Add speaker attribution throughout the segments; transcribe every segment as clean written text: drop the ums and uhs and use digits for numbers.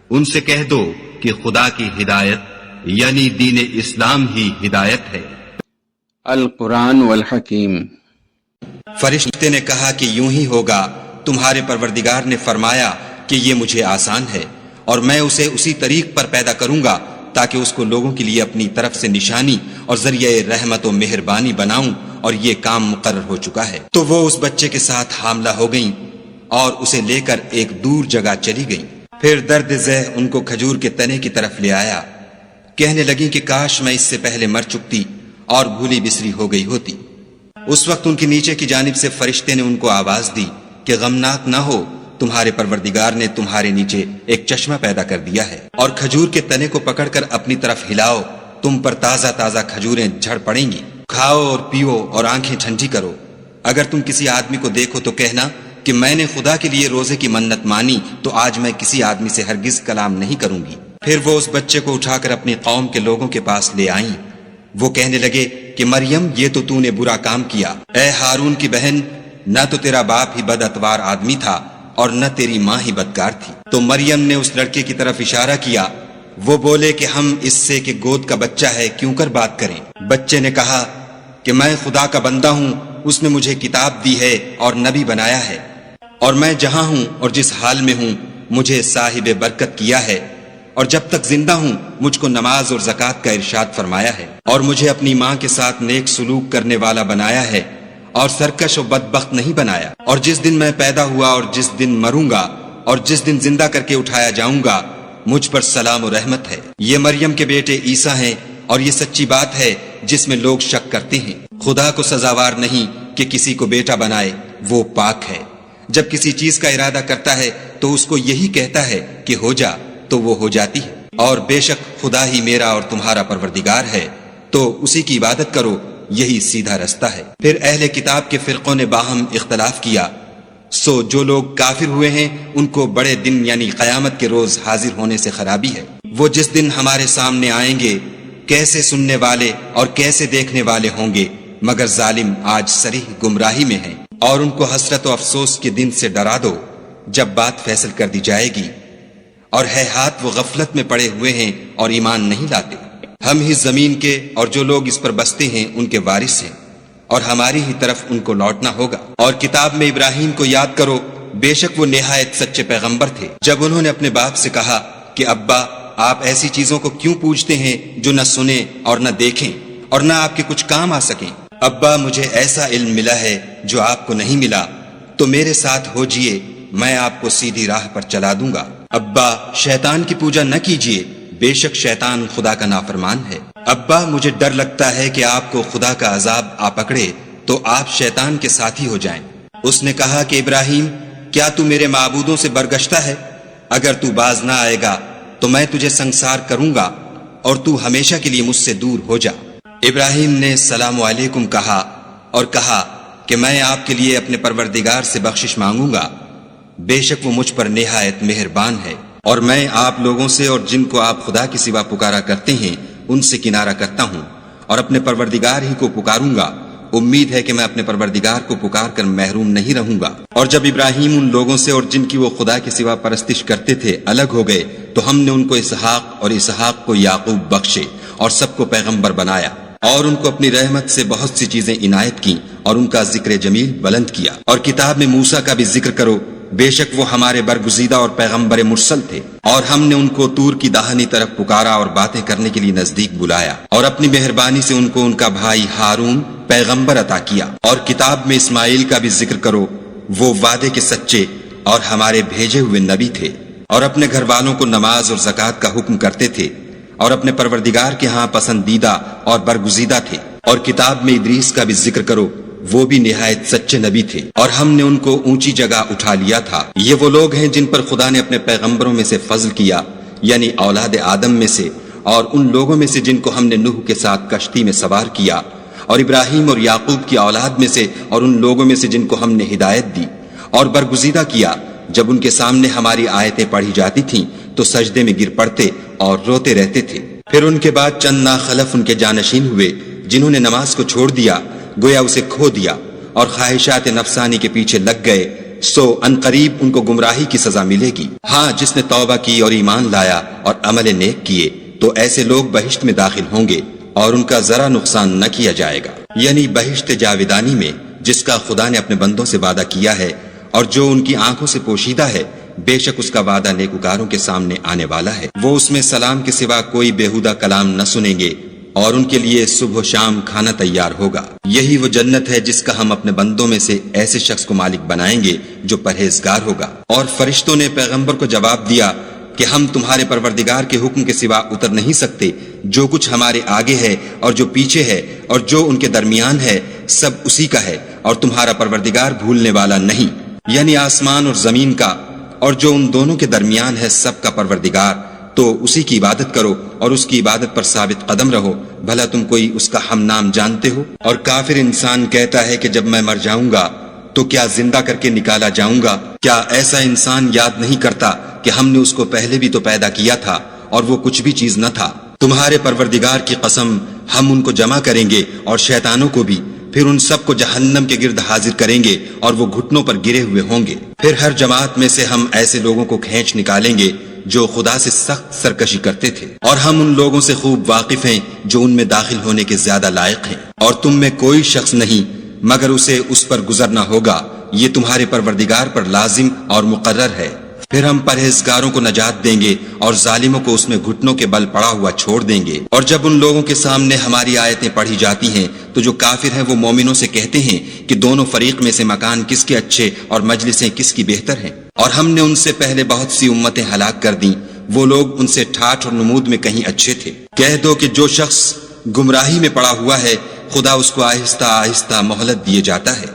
Speaker 1: ان سے کہہ دو کہ خدا کی ہدایت یعنی دین اسلام ہی ہدایت ہے۔
Speaker 2: القرآن والحکیم۔
Speaker 3: فرشتے نے کہا کہ یوں ہی ہوگا، تمہارے پروردگار نے فرمایا کہ یہ مجھے آسان ہے، اور میں اسے اسی طریق پر پیدا کروں گا تاکہ اس کو لوگوں کے لیے اپنی طرف سے نشانی اور ذریعہ رحمت و مہربانی بناؤں، اور یہ کام مقرر ہو چکا ہے۔ تو وہ اس بچے کے ساتھ حاملہ ہو گئیں اور اسے لے کر ایک دور جگہ چلی گئیں۔ پھر درد ذہ ان کو کھجور کے تنے کی طرف لے آیا، کہنے لگیں کہ کاش میں اس سے پہلے مر چکتی اور بھولی بسری ہو گئی ہوتی۔ اس وقت ان کے نیچے کی جانب سے فرشتے نے ان کو آواز دی کہ غمناک نہ ہو، تمہارے پروردگار نے تمہارے نیچے ایک چشمہ پیدا کر دیا ہے، اور کھجور کے تنے کو پکڑ کر اپنی طرف ہلاؤ، تم پر تازہ تازہ کھجوریں جھڑ پڑیں گی، کھاؤ اور پیو اور آنکھیں ٹھنڈی کرو۔ اگر تم کسی آدمی کو دیکھو تو کہنا کہ میں نے خدا کے لیے روزے کی منت مانی، تو آج میں کسی آدمی سے ہرگز کلام نہیں کروں گی۔ پھر وہ اس بچے کو اٹھا کر اپنی قوم کے لوگوں کے پاس لے آئیں۔ وہ کہنے لگے کہ مریم، یہ تو نے برا کام کیا۔ اے ہارون کی بہن، نہ تو تیرا باپ ہی بد اتوار آدمی تھا اور نہ تیری ماں ہی بدکار تھی۔ تو مریم نے اس لڑکے کی طرف اشارہ کیا۔ وہ بولے کہ ہم اس سے کہ گود کا بچہ ہے کیوں کر بات کریں۔ بچے نے کہا کہ میں خدا کا بندہ ہوں، اس نے مجھے کتاب دی ہے اور نبی بنایا ہے، اور میں جہاں ہوں اور جس حال میں ہوں مجھے صاحب برکت کیا ہے، اور جب تک زندہ ہوں مجھ کو نماز اور زکوٰۃ کا ارشاد فرمایا ہے، اور مجھے اپنی ماں کے ساتھ نیک سلوک کرنے والا بنایا ہے، اور سرکش و بدبخت نہیں بنایا۔ اور جس دن میں پیدا ہوا اور جس دن مروں گا اور جس دن زندہ کر کے اٹھایا جاؤں گا، مجھ پر سلام و رحمت ہے۔ یہ مریم کے بیٹے عیسیٰ ہیں، اور یہ سچی بات ہے جس میں لوگ شک کرتے ہیں۔ خدا کو سزاوار نہیں کہ کسی کو بیٹا بنائے، وہ پاک ہے۔ جب کسی چیز کا ارادہ کرتا ہے تو اس کو یہی کہتا ہے کہ ہو جا، تو وہ ہو جاتی ہے۔ اور بے شک خدا ہی میرا اور تمہارا پروردگار ہے، تو اسی کی عبادت کرو، یہی سیدھا رستہ ہے۔ پھر اہل کتاب کے فرقوں نے باہم اختلاف کیا، سو جو لوگ کافر ہوئے ہیں ان کو بڑے دن یعنی قیامت کے روز حاضر ہونے سے خرابی ہے۔ وہ جس دن ہمارے سامنے آئیں گے کیسے سننے والے اور کیسے دیکھنے والے ہوں گے، مگر ظالم آج صریح گمراہی میں ہیں۔ اور ان کو حسرت و افسوس کے دن سے ڈرا دو جب بات فیصل کر دی جائے گی، اور ہے ہاتھ وہ غفلت میں پڑے ہوئے ہیں اور ایمان نہیں لاتے۔ ہم ہی زمین کے اور جو لوگ اس پر بستے ہیں ان کے وارث ہیں، اور ہماری ہی طرف ان کو لوٹنا ہوگا۔ اور کتاب میں ابراہیم کو یاد کرو، بے شک وہ نہایت سچے پیغمبر تھے۔ جب انہوں نے اپنے باپ سے کہا کہ ابا، آپ ایسی چیزوں کو کیوں پوجتے ہیں جو نہ سنیں اور نہ دیکھیں اور نہ آپ کے کچھ کام آ سکیں؟ ابا، مجھے ایسا علم ملا ہے جو آپ کو نہیں ملا، تو میرے ساتھ ہو جئے، میں آپ کو سیدھی راہ پر چلا دوں گا۔ ابا، شیطان کی پوجا نہ کیجیے، بے شک شیطان خدا کا نافرمان ہے۔ ابا، مجھے ڈر لگتا ہے کہ آپ کو خدا کا عذاب آ پکڑے تو آپ شیطان کے ساتھی ہو جائیں۔ اس نے کہا کہ ابراہیم، کیا تو میرے معبودوں سے برگشتہ ہے؟ اگر تو باز نہ آئے گا تو میں تجھے سنسار کروں گا اور تو ہمیشہ کے لیے مجھ سے دور ہو جا۔ ابراہیم نے السلام علیکم کہا اور کہا کہ میں آپ کے لیے اپنے پروردگار سے بخشش مانگوں گا، بے شک وہ مجھ پر نہایت مہربان ہے، اور میں آپ لوگوں سے اور جن کو آپ خدا کے سوا پکارا کرتے ہیں ان سے کنارہ کرتا ہوں، اور اپنے پروردگار ہی کو پکاروں گا۔ امید ہے کہ میں اپنے پروردگار کو پکار کر محروم نہیں رہوں گا۔ اور جب ابراہیم ان لوگوں سے اور جن کی وہ خدا کے سوا پرستش کرتے تھے الگ ہو گئے تو ہم نے ان کو اسحاق اور اسحاق کو یعقوب بخشے اور سب کو پیغمبر بنایا، اور ان کو اپنی رحمت سے بہت سی چیزیں عنایت کی اور ان کا ذکر جمیل بلند کیا۔ اور کتاب میں موسیٰ کا بھی ذکر کرو، بے شک وہ ہمارے برگزیدہ اور پیغمبر مرسل تھے، اور ہم نے ان کو طور کی داہنی طرف پکارا اور باتیں کرنے کے لیے نزدیک بلایا، اور اپنی مہربانی سے ان کو ان کا بھائی ہارون پیغمبر عطا کیا۔ اور کتاب میں اسماعیل کا بھی ذکر کرو، وہ وعدے کے سچے اور ہمارے بھیجے ہوئے نبی تھے، اور اپنے گھر والوں کو نماز اور زکوٰۃ کا حکم کرتے تھے، اور اپنے پروردگار کے ہاں پسندیدہ اور برگزیدہ تھے۔ اور کتاب میں ادریس کا بھی ذکر کرو، وہ بھی نہایت سچے نبی تھے، اور ہم نے ان کو اونچی جگہ اٹھا لیا تھا۔ یہ وہ لوگ ہیں جن پر خدا نے اپنے پیغمبروں میں سے فضل کیا، یعنی اولاد آدم میں سے، اور ان لوگوں میں سے جن کو ہم نے نوح کے ساتھ کشتی میں سوار کیا، اور ابراہیم اور یعقوب کی اولاد میں سے، اور ان لوگوں میں سے جن کو ہم نے ہدایت دی اور برگزیدہ کیا۔ جب ان کے سامنے ہماری آیتیں پڑھی جاتی تھیں تو سجدے میں گر پڑتے اور روتے رہتے تھے۔ پھر ان کے بعد چند ناخلف ان کے جانشین ہوئے جنہوں نے نماز کو چھوڑ دیا، گویا اسے کھو دیا، اور خواہشات نفسانی کے پیچھے لگ گئے، سو عنقریب ان کو گمراہی کی سزا ملے گی۔ ہاں، جس نے توبہ کی اور ایمان لایا اور عمل نیک کیے تو ایسے لوگ بہشت میں داخل ہوں گے اور ان کا ذرا نقصان نہ کیا جائے گا، یعنی بہشت جاویدانی میں جس کا خدا نے اپنے بندوں سے وعدہ کیا ہے اور جو ان کی آنکھوں سے پوشیدہ ہے، بے شک اس کا وعدہ نیکوکاروں کے سامنے آنے والا ہے۔ وہ اس میں سلام کے سوا کوئی بیہودہ کلام نہ سنیں گے اور ان کے لیے صبح و شام کھانا تیار ہوگا۔ یہی وہ جنت ہے جس کا ہم اپنے بندوں میں سے ایسے شخص کو مالک بنائیں گے جو پرہیزگار ہوگا۔ اور فرشتوں نے پیغمبر کو جواب دیا کہ ہم تمہارے پروردگار کے حکم کے سوا اتر نہیں سکتے، جو کچھ ہمارے آگے ہے اور جو پیچھے ہے اور جو ان کے درمیان ہے سب اسی کا ہے، اور تمہارا پروردگار بھولنے والا نہیں، یعنی آسمان اور زمین کا اور جو ان دونوں کے درمیان ہے سب کا پروردگار۔ تو اسی کی عبادت کرو اور اس کی عبادت پر ثابت قدم رہو، بھلا تم کوئی اس کا ہم نام جانتے ہو؟ اور کافر انسان کہتا ہے کہ جب میں مر جاؤں گا تو کیا زندہ کر کے نکالا جاؤں گا؟ کیا ایسا انسان یاد نہیں کرتا کہ ہم نے اس کو پہلے بھی تو پیدا کیا تھا اور وہ کچھ بھی چیز نہ تھا؟ تمہارے پروردگار کی قسم، ہم ان کو جمع کریں گے اور شیطانوں کو بھی، پھر ان سب کو جہنم کے گرد حاضر کریں گے اور وہ گھٹنوں پر گرے ہوئے ہوں گے۔ پھر ہر جماعت میں سے ہم ایسے لوگوں کو کھینچ نکالیں گے جو خدا سے سخت سرکشی کرتے تھے، اور ہم ان لوگوں سے خوب واقف ہیں جو ان میں داخل ہونے کے زیادہ لائق ہیں، اور تم میں کوئی شخص نہیں مگر اسے اس پر گزرنا ہوگا، یہ تمہارے پروردگار پر لازم اور مقرر ہے۔ پھر ہم پرہیزگاروں کو نجات دیں گے اور ظالموں کو اس میں گھٹنوں کے بل پڑا ہوا چھوڑ دیں گے۔ اور جب ان لوگوں کے سامنے ہماری آیتیں پڑھی جاتی ہیں تو جو کافر ہیں وہ مومنوں سے کہتے ہیں کہ دونوں فریق میں سے مکان کس کے اچھے اور مجلسیں کس کی بہتر ہیں، اور ہم نے ان سے پہلے بہت سی امتیں ہلاک کر دیں، وہ لوگ ان سے ٹھاٹھ اور نمود میں کہیں اچھے تھے۔ کہہ دو کہ جو شخص گمراہی میں پڑا ہوا ہے خدا اس کو آہستہ آہستہ مہلت دیے جاتا ہے،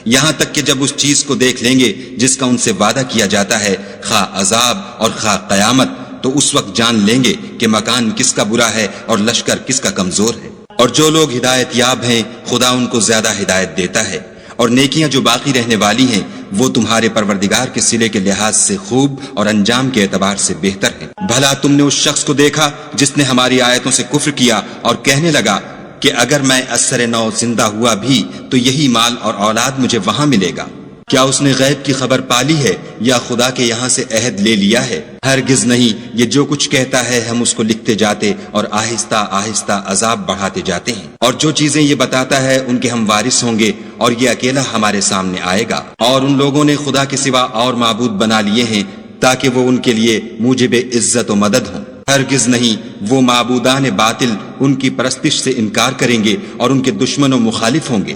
Speaker 3: یہاں تک کہ جب اس چیز کو دیکھ لیں گے جس کا ان سے وعدہ کیا جاتا ہے، خواہ عذاب اور خواہ قیامت، تو اس وقت جان لیں گے کہ مکان کس کا برا ہے اور لشکر کس کا کمزور ہے۔ اور جو لوگ ہدایت یاب ہیں خدا ان کو زیادہ ہدایت دیتا ہے، اور نیکیاں جو باقی رہنے والی ہیں وہ تمہارے پروردگار کے صلے کے لحاظ سے خوب اور انجام کے اعتبار سے بہتر ہیں۔ بھلا تم نے اس شخص کو دیکھا جس نے ہماری آیتوں سے کفر کیا اور کہنے لگا کہ اگر میں اثر نو زندہ ہوا بھی تو یہی مال اور اولاد مجھے وہاں ملے گا؟ کیا اس نے غیب کی خبر پالی ہے یا خدا کے یہاں سے عہد لے لیا ہے؟ ہرگز نہیں، یہ جو کچھ کہتا ہے ہم اس کو لکھتے جاتے اور آہستہ آہستہ عذاب بڑھاتے جاتے ہیں، اور جو چیزیں یہ بتاتا ہے ان کے ہم وارث ہوں گے اور یہ اکیلا ہمارے سامنے آئے گا۔ اور ان لوگوں نے خدا کے سوا اور معبود بنا لیے ہیں تاکہ وہ ان کے لیے موجب عزت و مدد ہوں۔ ہرگز نہیں، وہ معبودان باطل ان کی پرستش سے انکار کریں گے اور ان کے دشمن و مخالف ہوں گے۔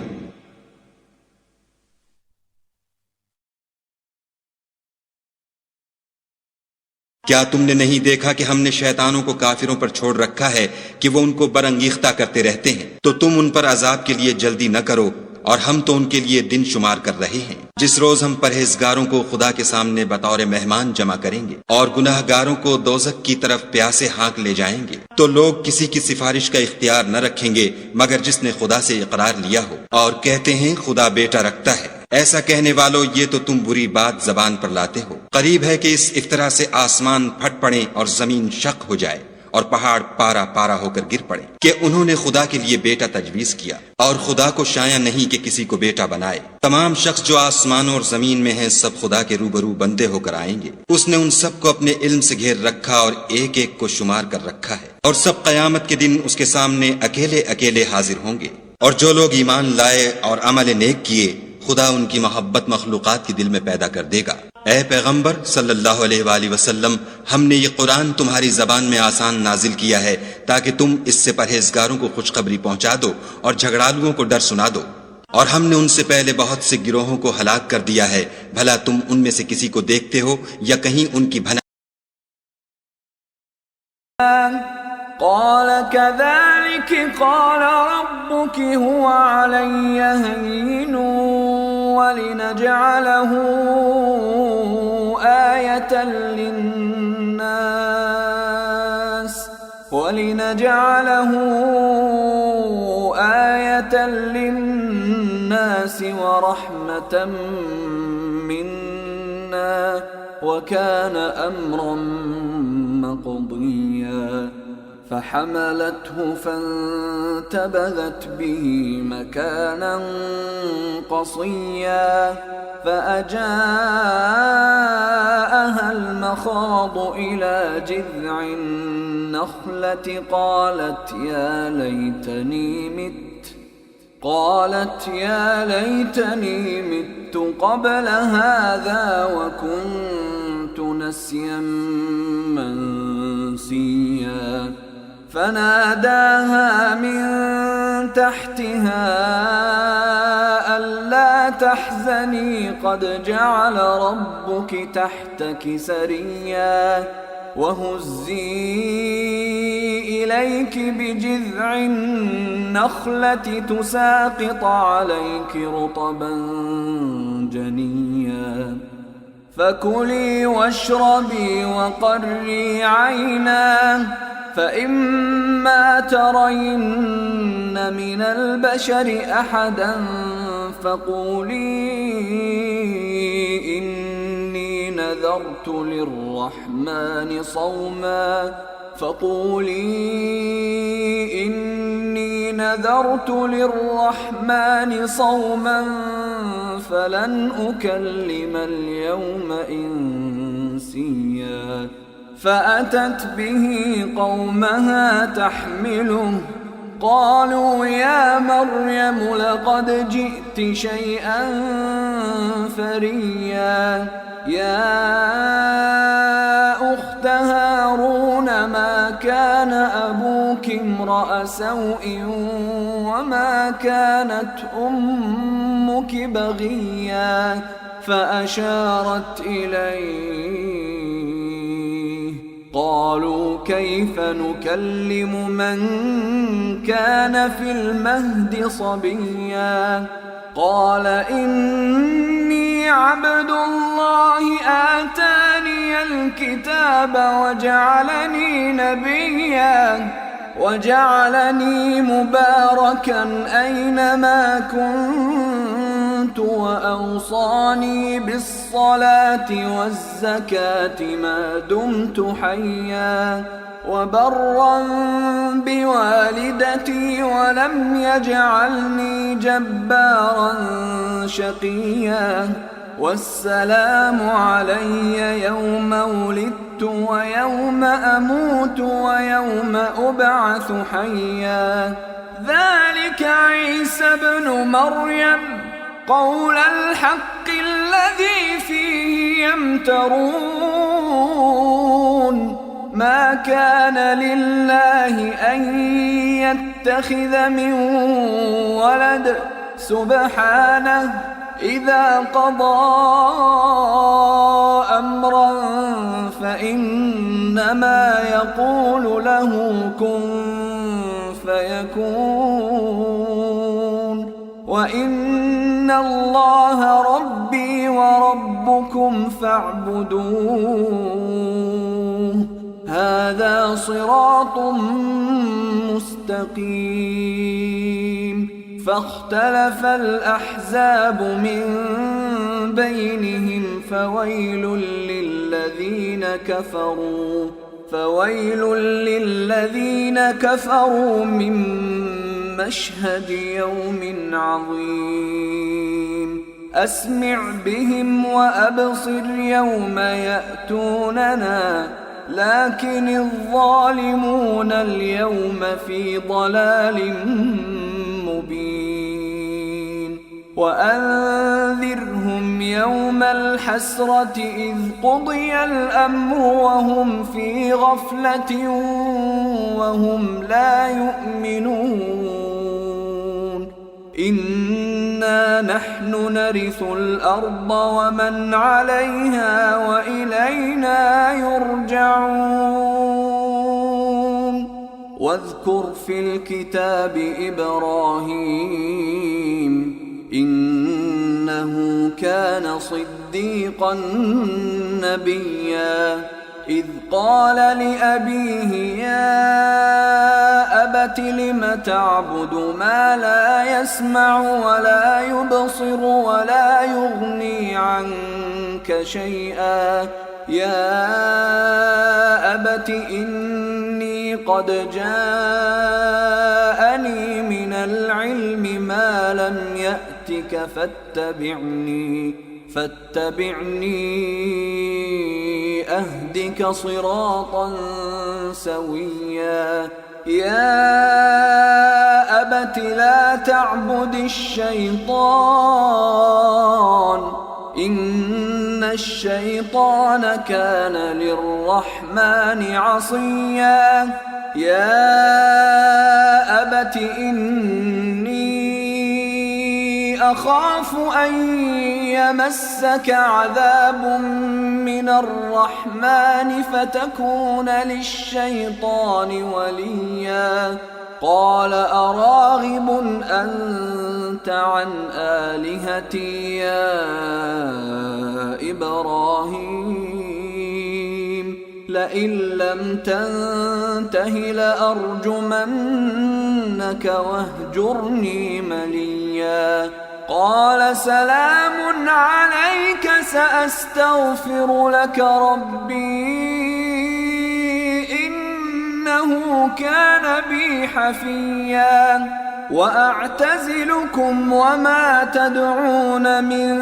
Speaker 3: کیا تم نے نہیں دیکھا کہ ہم نے شیطانوں کو کافروں پر چھوڑ رکھا ہے کہ وہ ان کو برانگیختہ کرتے رہتے ہیں؟ تو تم ان پر عذاب کے لیے جلدی نہ کرو، اور ہم تو ان کے لیے دن شمار کر رہے ہیں، جس روز ہم پرہیزگاروں کو خدا کے سامنے بطور مہمان جمع کریں گے اور گناہ گاروں کو دوزخ کی طرف پیاسے ہانک لے جائیں گے۔ تو لوگ کسی کی سفارش کا اختیار نہ رکھیں گے مگر جس نے خدا سے اقرار لیا ہو، اور کہتے ہیں خدا بیٹا رکھتا ہے۔ ایسا کہنے والوں، یہ تو تم بری بات زبان پر لاتے ہو۔ قریب ہے کہ اس افطرا سے آسمان پھٹ پڑے اور زمین شق ہو جائے اور پہاڑ پارا پارا ہو کر گر پڑے کہ انہوں نے خدا کے لیے بیٹا تجویز کیا، اور خدا کو شایع نہیں کہ کسی کو بیٹا بنائے۔ تمام شخص جو آسمانوں اور زمین میں ہیں سب خدا کے روبرو بندے ہو کر آئیں گے۔ اس نے ان سب کو اپنے علم سے گھیر رکھا اور ایک ایک کو شمار کر رکھا ہے، اور سب قیامت کے دن اس کے سامنے اکیلے اکیلے حاضر ہوں گے۔ اور جو لوگ ایمان لائے اور عمل نیک کیے خدا ان کی محبت مخلوقات کے دل میں پیدا کر دے گا۔ اے پیغمبر صلی اللہ علیہ وآلہ وسلم، ہم نے یہ قرآن تمہاری زبان میں آسان نازل کیا ہے تاکہ تم اس سے پرہیزگاروں کو خوشخبری پہنچا دو اور جھگڑالوؤں کو ڈر سنا دو۔ اور ہم نے ان سے پہلے بہت سے گروہوں کو ہلاک کر دیا ہے، بھلا تم ان میں سے کسی کو دیکھتے ہو یا کہیں ان کی بھلائی؟
Speaker 4: قال كذلك قال ربك هو علي هين ولنجعله آية للناس ورحمة منا وكان أمرا مقضيا فحملته فانتبذت به مكانا قصيا فأجاءها المخاض إلى جذع النخلة قالت يا ليتني مت قبل هذا وكنت نسيا منسيا فناداها من تحتها ألا تحزني قد جعل ربك تحتك سريا وهزي إليك بجذع النخلة تساقط عليك رطبا جنيا فكلي واشربي وقري عينا فإما ترين من البشر أحدا فقولي إني نذرت للرحمن صوما فلن أكلم اليوم إنسيا فأتت به قومها تحمله قالوا يا مريم لقد جئت شيئا فريا يا أخت هارون ما كان أبوك امرأ سوء وما كانت أمك بغيا فأشارت إليه قالوا كيف نكلم من كان في المهد صبيا قال إني عبد الله آتاني الكتاب وجعلني نبيا وجعلني مباركا أينما كنت وأوصاني بالصلاة والزكاة ما دمت حيا وبرا بوالدتي ولم يجعلني جبارا شقيا والسلام علي يوم ولدت ويوم أموت ويوم أبعث حيا ذلك عيسى ابن مريم قول الحق الذي فيه يمترون ما كان لله أن يتخذ من ولد سبحانه إذا قضى أمرا فإنما يقول له كن فيكون وإن الله ربي وربكم فاعبدوه هذا صراط مستقيم فاختلف الأحزاب من بينهم فويل للذين كفروا من مشهد يوم عظيم أسمع بهم وأبصر يوم يأتوننا لكن الظالمون اليوم في ضلال مبين وأنذرهم يوم الحسرة إذ قضي الأمر وهم في غفلة وهم لا يؤمنون إنا نحن نرث الأرض ومن عليها وإلينا يرجعون واذكر في الكتاب إبراهيم إنه كان صديقا نبيا إذ قال لأبيه يا أبت لم تعبد ما لا يسمع ولا يبصر ولا يغني عنك شيئا يا أبت إني قد جاءني من العلم ما لم يأتك فاتبعني أهدك صراطا سويا يا أبت لا تعبد الشيطان إن الشيطان كان للرحمن عصيا يا أبت إني أخاف أن يمسك عذاب من الرحمن فتكون للشيطان وليا قال أراغب أنت عن آلهتي يا إبراهيم لئن لم تنته لأرجمنك واهجرني مليا قال سلام عليك سأستغفر لك ربي إنه كان بي حفيا وأعتزلكم وما تدعون من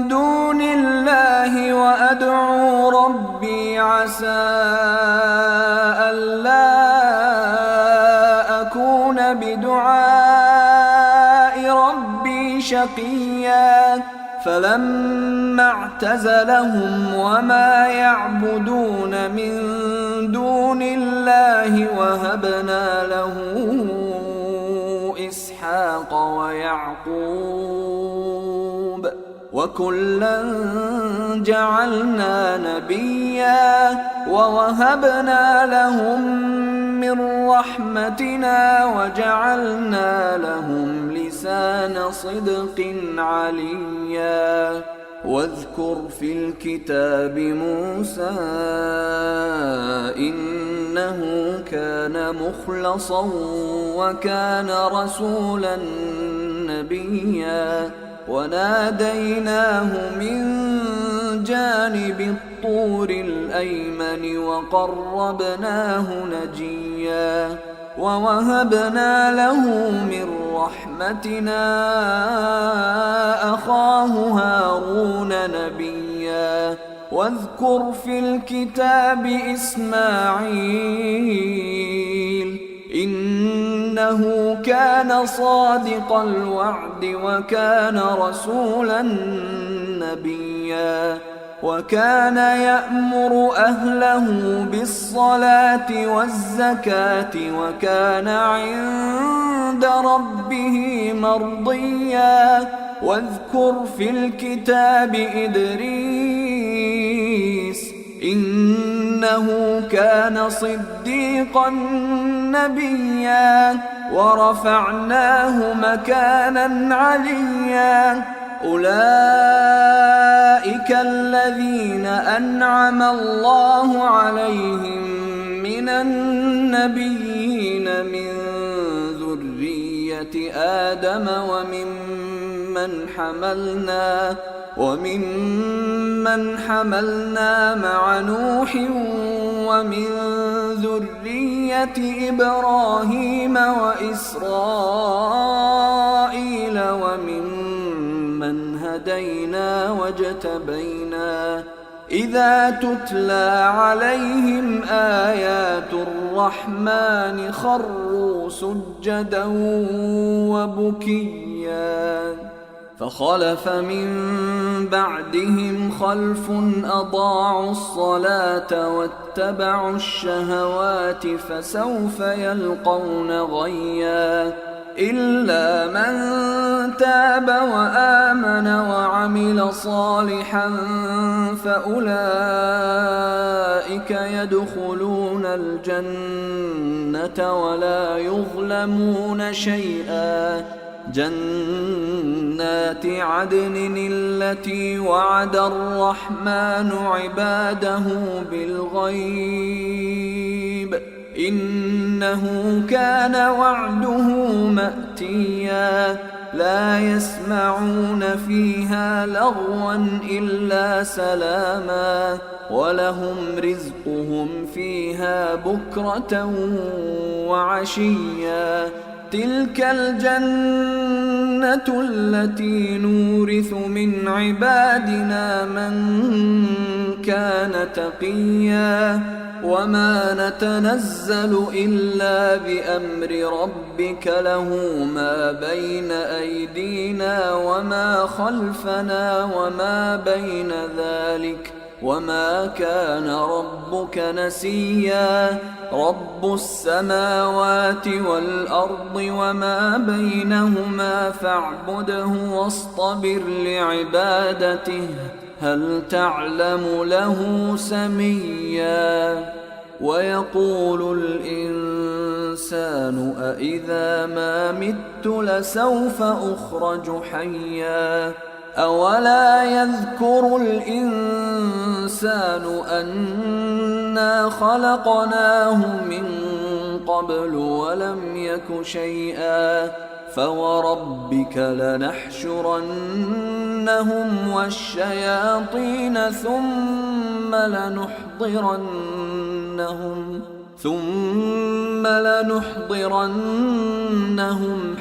Speaker 4: دون الله وأدعو ربي عسى ألا أكون بدعاء ربي شقيا فلما اعتزلهم وما يعبدون من دون الله وهبنا له إسحاق ويعقوب وكلا جعلنا نبيا ووهبنا لهم من رحمتنا وجعلنا لهم لسان صدق عليا واذكر في الكتاب موسى إنه كان مخلصا وكان رسولا نبيا وناديناه من جانب الطور الأيمن وقربناه نجيا ووهبنا له من رحمتنا أخاه هارون نبيا واذكر في الكتاب إسماعيل إنه كان صادق الوعد وكان رسولا نبيا وكان يأمر أهله بالصلاة والزكاة وكان عند ربه مرضيا واذكر في الكتاب إدريس إنه كان صديقا نبيا ورفعناه مكانا عليا أولئك الذين أنعم الله عليهم من النبيين من ذرية آدم وممن حملنا مع نوح ومن ذرية إبراهيم وإسرائيل وممن هدينا واجتبينا إذا تتلى عليهم آيات الرحمن خروا سجدا وبكيا فخلف من بعدهم خلف أضاعوا الصلاة واتبعوا الشهوات فسوف يلقون غيا إلا من تاب وآمن وعمل صالحا فأولئك يدخلون الجنة ولا يظلمون شيئا جنات عدن التي وعد الرحمن عباده بالغيب إنه كان وعده مأتيا لا يسمعون فيها لغوا إلا سلاما ولهم رزقهم فيها بكرة وعشيا تلك الجنة التي نورث من عبادنا من كان تقيا وما نتنزل إلا بأمر ربك له ما بين أيدينا وما خلفنا وما بين ذلك وما كان ربك نسيا رب السماوات والأرض وما بينهما فاعبده واصطبر لعبادته هل تعلم له سميا ويقول الإنسان أإذا ما مت لسوف أخرج حيا أولا يذكر الإنسان أنا خلقناه من قبل ولم يك شيئا فوربك لنحشرنهم والشياطين ثم لنحضرنهم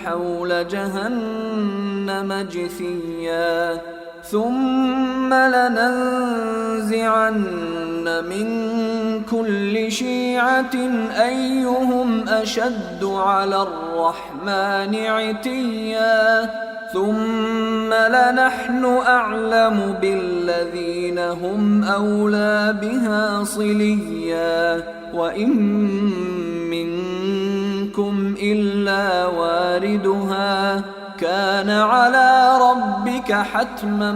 Speaker 4: حول جهنم جثيا ثم لننزعن من كل شيعة أيهم أشد على الرحمن عتيا ثم لنحن أعلم بالذين هم أولى بها صليا وإن منكم إلا واردها كان على ربك حتما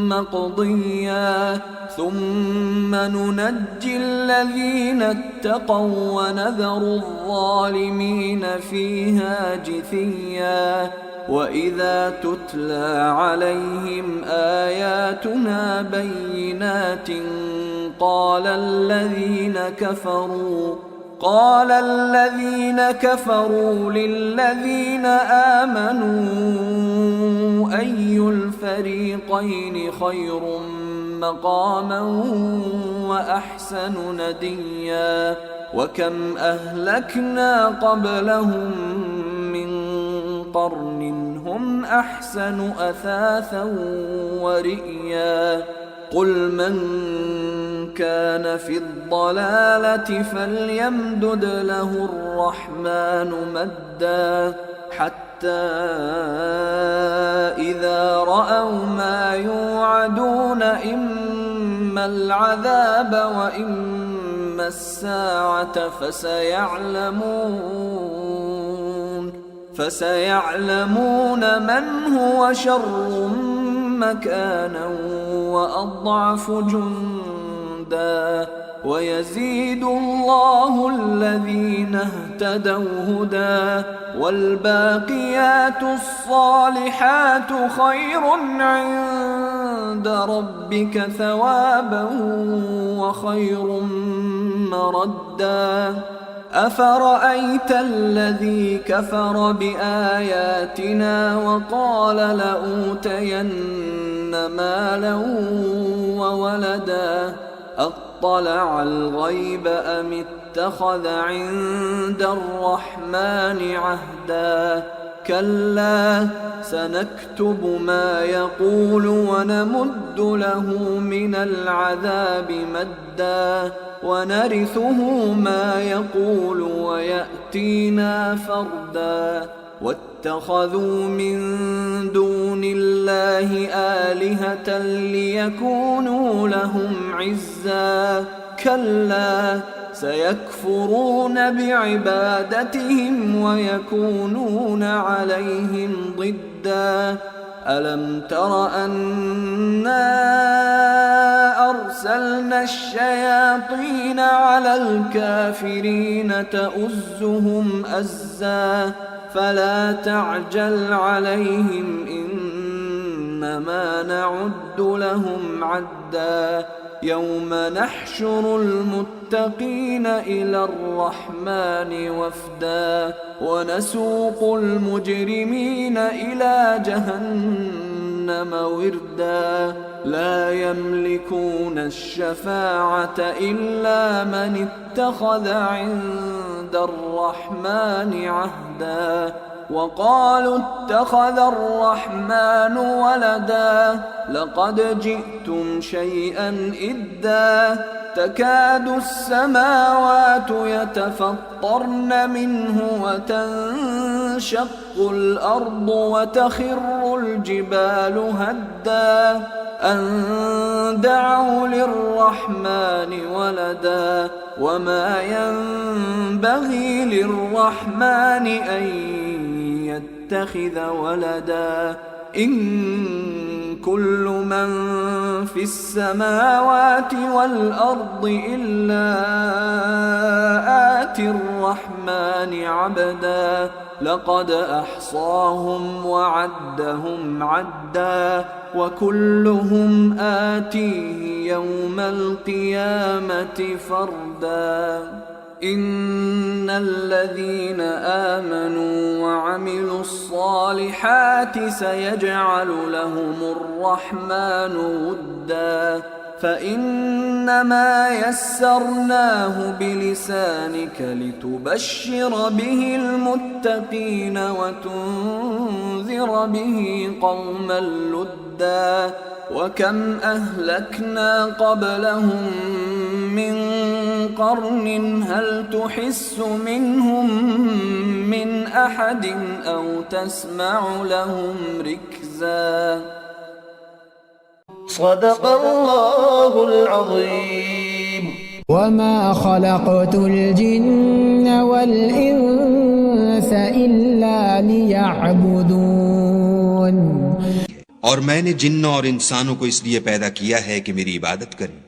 Speaker 4: مقضيا ثم ننجي الذين اتقوا ونذر الظالمين فيها جثيا وإذا تتلى عليهم آياتنا بينات قال الذين كفروا للذين آمنوا أي الفريقين خير مقاما وأحسن نديا وكم أهلكنا قبلهم من قرن هم أحسن أثاثا ورئيا قل من كان في الضلالة فليمدد له الرحمن مدا حتى إذا رأوا ما يوعدون إما العذاب وإما الساعة فسيعلمون من هو شر مكانا وأضعف جندا ويزيد الله الذين اهتدوا هدى والباقيات الصالحات خير عند ربك ثوابا وخير مردا أفرأيت الذي كفر بآياتنا وقال لأوتين مالا وولدا أطلع الغيب أم اتخذ عند الرحمن عهدا كلا سنكتب ما يقول ونمد له من العذاب مدا ونرثه ما يقول ويأتينا فردا واتخذوا من دون الله آلهة ليكونوا لهم عزا كلا سيكفرون بعبادتهم ويكونون عليهم ضدا ألم تر أنا أرسلنا الشياطين على الكافرين تؤزهم أزا فلا تعجل عليهم إنما نعد لهم عدا يوم نحشر المتقين إلى الرحمن وفدا ونسوق المجرمين إلى جهنم وردا لا يملكون الشفاعة إلا من اتخذ عند الرحمن عهدا وقالوا اتخذ الرحمن ولدا لقد جئتم شيئا إدا تكاد السماوات يتفطرن منه وتنشق الأرض وتخر الجبال هدا أن دعوا للرحمن ولدا وما ينبغي للرحمن أن يتخذ ولدا إن كل من في السماوات والأرض إلا آتي الرحمن عبدا لقد أحصاهم وعدهم عدا وكلهم آتيه يوم القيامة فردا إن الذين آمنوا وعملوا الصالحات سيجعل لهم الرحمن ودا فإنما يسرناه بلسانك لتبشر به المتقين وتنذر به قوما لدا وكم أهلكنا قبلهم من قرن هل تحس منهم من أحد أو تسمع لهم ركزا
Speaker 5: صدق الله العظيم
Speaker 6: وما خلقت الجن والإنس إلا ليعبدون
Speaker 3: और मैंने जिन्न और इंसानों को इसलिए पैदा किया है कि मेरी इबादत करें।